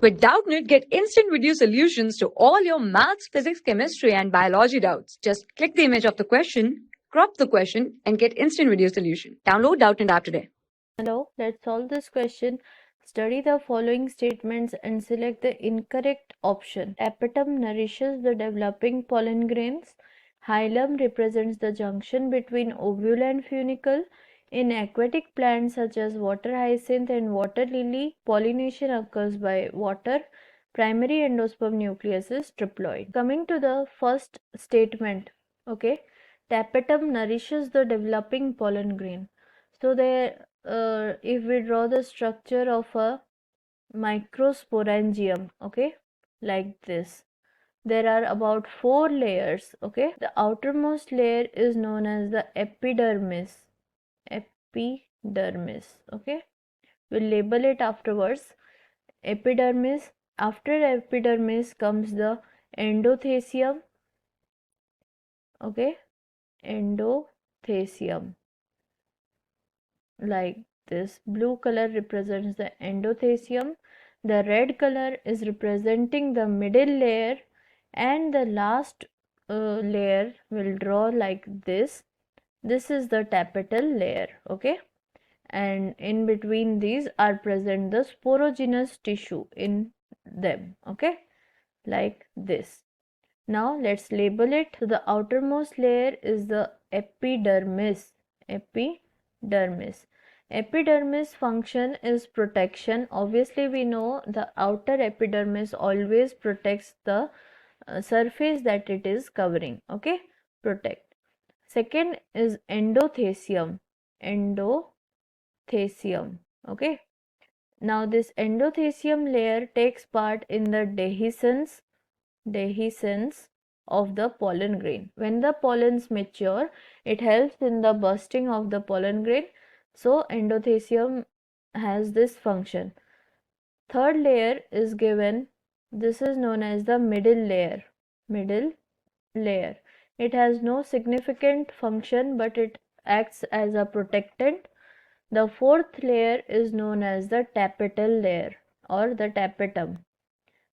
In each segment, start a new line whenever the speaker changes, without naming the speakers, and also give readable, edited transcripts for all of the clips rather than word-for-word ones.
With Doubtnut, get instant video solutions to all your maths, physics, chemistry, and biology doubts. Just click the image of the question, crop the question, and get instant video solution. Download Doubtnut app today.
Hello, let's solve this question. Study the following statements and select the incorrect option. Tapetum nourishes the developing pollen grains. Hilum represents the junction between ovule and funicle. In aquatic plants such as water hyacinth and water lily, pollination occurs by water. Primary endosperm nucleus is triploid. Coming to the first statement, okay, tapetum nourishes the developing pollen grain. So there, if we draw the structure of a microsporangium, okay, like this, there are about 4 layers, okay. The outermost layer is known as the epidermis, okay. We'll label it afterwards. Epidermis. After epidermis comes the endothecium, okay, endothecium, like this. Blue color represents the endothecium, the red color is representing the middle layer, and the last layer will draw like this. This is the tapetal layer, okay, and in between these are present the sporogenous tissue in them, okay, like this. Now let's label it. So the outermost layer is the epidermis. Epidermis function is protection. Obviously we know the outer epidermis always protects the surface that it is covering, okay, protect. Second is endothecium, okay. Now this endothecium layer takes part in the dehiscence of the pollen grain. When the pollens mature, it helps in the bursting of the pollen grain. So endothecium has this function. Third layer is given. This is known as the middle layer. It has no significant function, but it acts as a protectant. The fourth layer is known as the tapetal layer or the tapetum.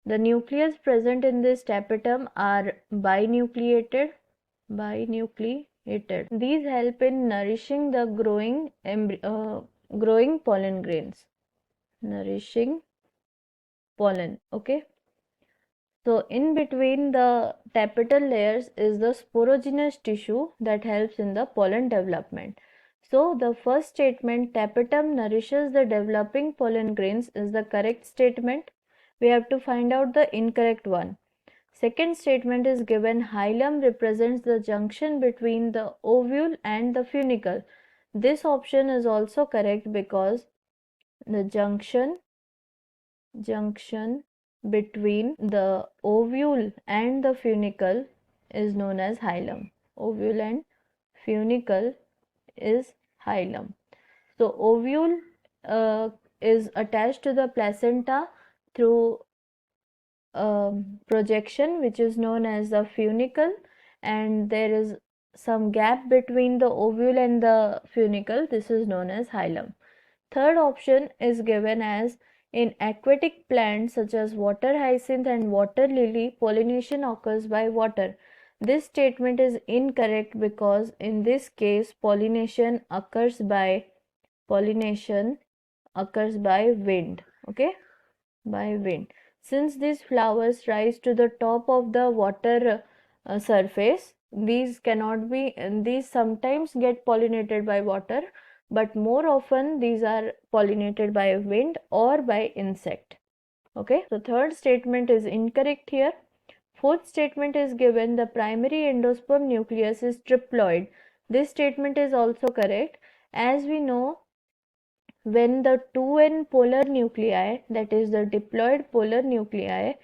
The nucleus present in this tapetum are binucleated. These help in nourishing the growing pollen grains. Nourishing pollen, okay. So in between the tapetal layers is the sporogenous tissue that helps in the pollen development. So the first statement, tapetum nourishes the developing pollen grains, is the correct statement. We have to find out the incorrect one. Second statement is given, hilum represents the junction between the ovule and the funicle. This option is also correct because the junction between the ovule and the funicle is known as hilum. Ovule and funicle is hilum. So ovule is attached to the placenta through projection, which is known as the funicle, and there is some gap between the ovule and the funicle. This is known as hilum. Third option is given as, in aquatic plants such as water hyacinth and water lily, pollination occurs by water. This statement is incorrect because in this case pollination occurs by wind, okay, by wind. Since these flowers rise to the top of the water surface, these sometimes get pollinated by water, but more often these are pollinated by wind or by insect, okay. So third statement is incorrect here. Fourth statement is given, the primary endosperm nucleus is triploid. This statement is also correct. As we know, when the 2n polar nuclei, that is the diploid polar nuclei,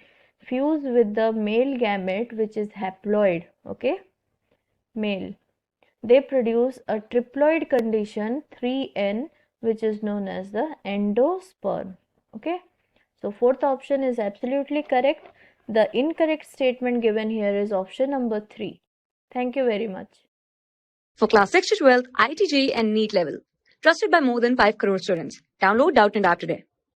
fuse with the male gamete, which is haploid, okay, male, they produce a triploid condition 3n, which is known as the endosperm, okay. So fourth option is absolutely correct. The incorrect statement given here is option number 3. Thank you very much.
For class 6 to 12, IIT JEE and NEET level. Trusted by more than 5 crore students. Download Doubtnut app today.